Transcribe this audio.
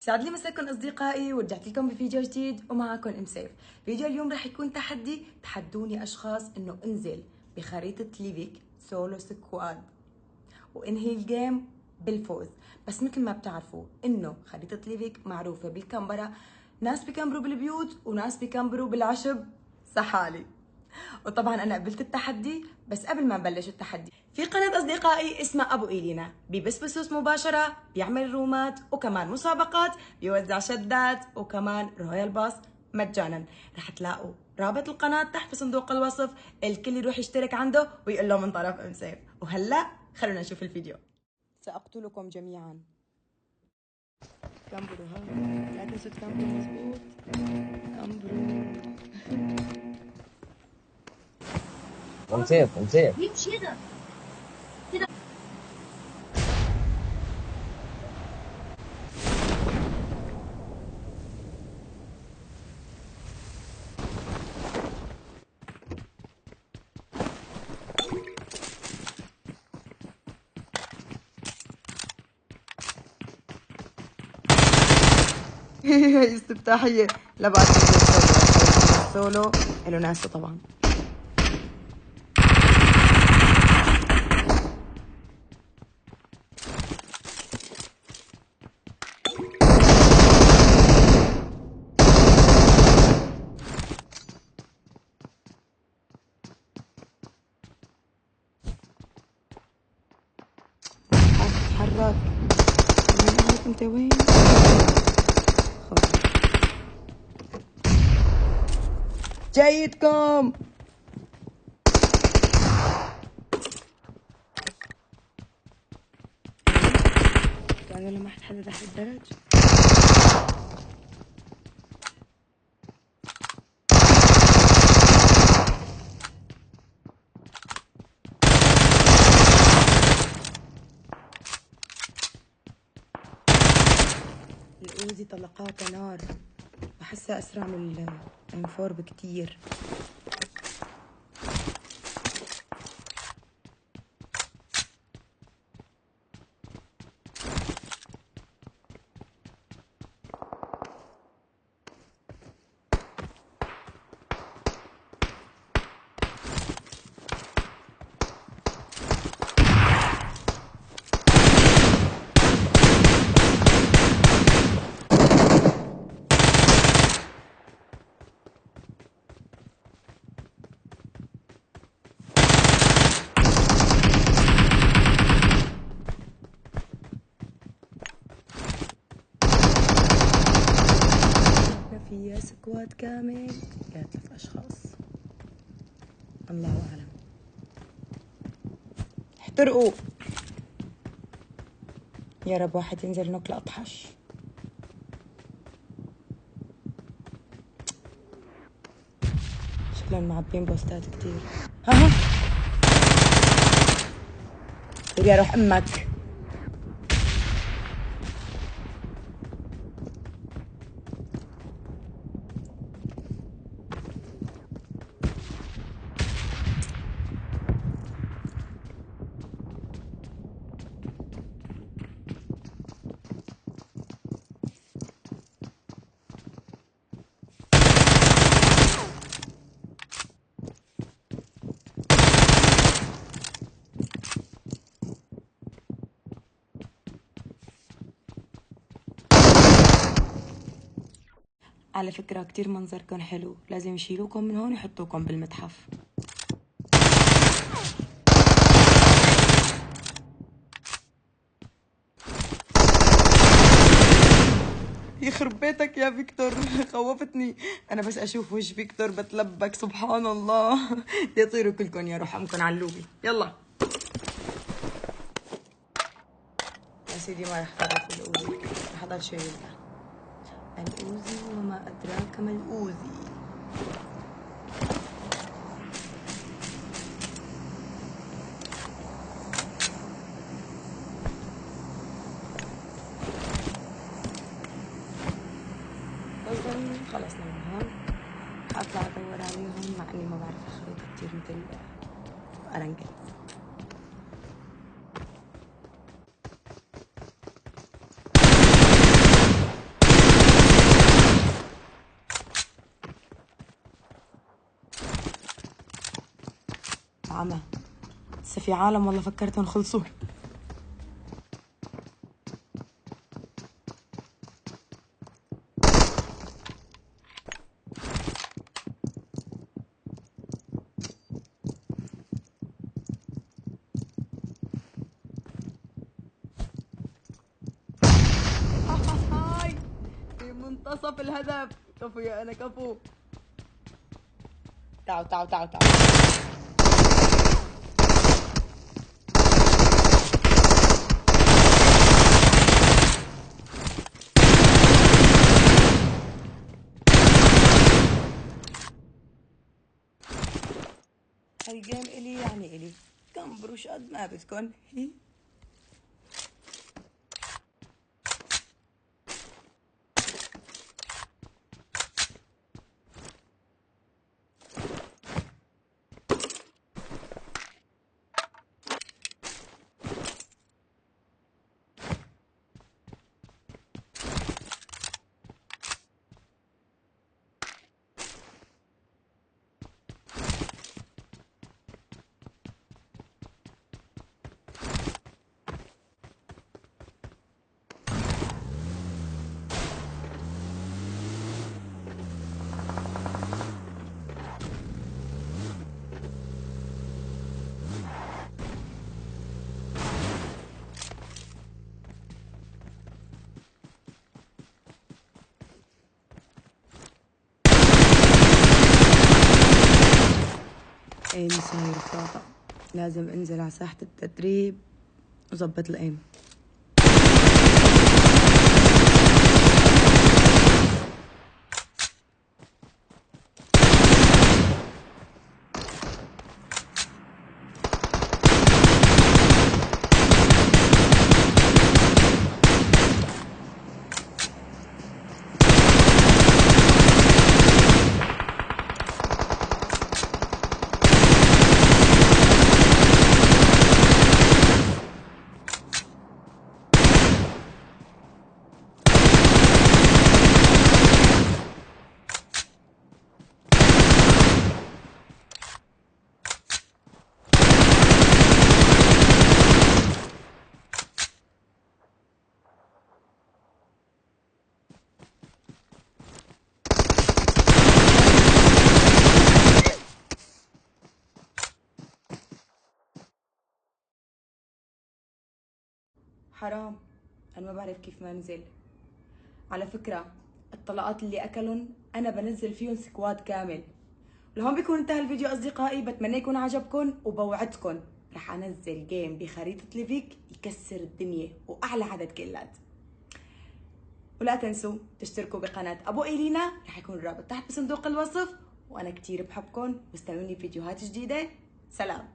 سعد لي مساكم اصدقائي، ورجعت لكم بفيديو جديد ومعكم ام سيف. فيديو اليوم راح يكون تحدوني اشخاص انه انزل بخريطة ليفيك سولو سكواد وانهي الجيم بالفوز. بس مثل ما بتعرفوا انه خريطة ليفيك معروفة بالكامبرا، ناس بيكمبروا بالبيوت وناس بيكمبروا بالعشب سحالي. وطبعا انا قبلت التحدي، بس قبل ما نبلش التحدي في قناة اصدقائي اسمها ابو ايلينا، ببسبسوس مباشرة، بيعمل رومات وكمان مسابقات، بيوزع شدات وكمان رويال باص مجانا. رح تلاقوا رابط القناة تحت في صندوق الوصف، الكل يروح يشترك عنده ويقول له من طرف ام سيف. وهلا خلونا نشوف الفيديو. ساقتلكم جميعا. كمبروا ها، لا تنسوا تكمبروا مظبوط. كمبروا. ومسيف هي استفتاحية لبعد السولو له ناسه طبعا. تحرك. انت وين؟ جايتكم. قالوا لما حد تحت الدرج. الأوزي طلقاته نار، بحسها أسرع من الام4 بكتير. فيها سكواد كامل يا 3 أشخاص، الله أعلم. احترقوا يا رب، واحد ينزل نوك لأطحش. شكلهم معبين بوستات كتير. ها يا روح أمك. على فكرة كتير منظركم حلو، لازم يشيلوكم من هون ويحطوكم بالمتحف. يخرب بيتك يا فيكتور، خوفتني. انا بس اشوف وش فيكتور بتلبك، سبحان الله. يطيروا كلكم يا روح امكم على اللوبي. يلا يا سيدي، ما رح تعرف الاوزي، رح اضل شيء الاوزي وما ادراك ما الاوزي. خلصنا من هون، حاطلع ادور عليهم مع اني ما بعرف الخريطة كتير مثل ارنجل. عمى. لسه في عالم والله فكرتهم خلصوا. هاي في منتصف الهدف. كفو يا انا كفو. تعالوا تعالوا تعالوا تعالوا. هالجيم الي يعني الي كمبروش قد ما بدكن. ايم صاير خطأ. لازم انزل على ساحة التدريب وظبط الايم. حرام، انا ما بعرف كيف ما نزل. على فكرة الطلقات اللي اكلن انا بنزل فيهم سكواد كامل. لهون بيكون انتهى الفيديو اصدقائي، بتمنى يكون عجبكم وبوعدكم رح انزل جيم بخريطة ليفيك يكسر الدنيا واعلى عدد كيلات. ولا تنسوا تشتركوا بقناة ابو ايلينا، رح يكون الرابط تحت بصندوق الوصف. وانا كتير بحبكم واستنوني فيديوهات جديدة. سلام.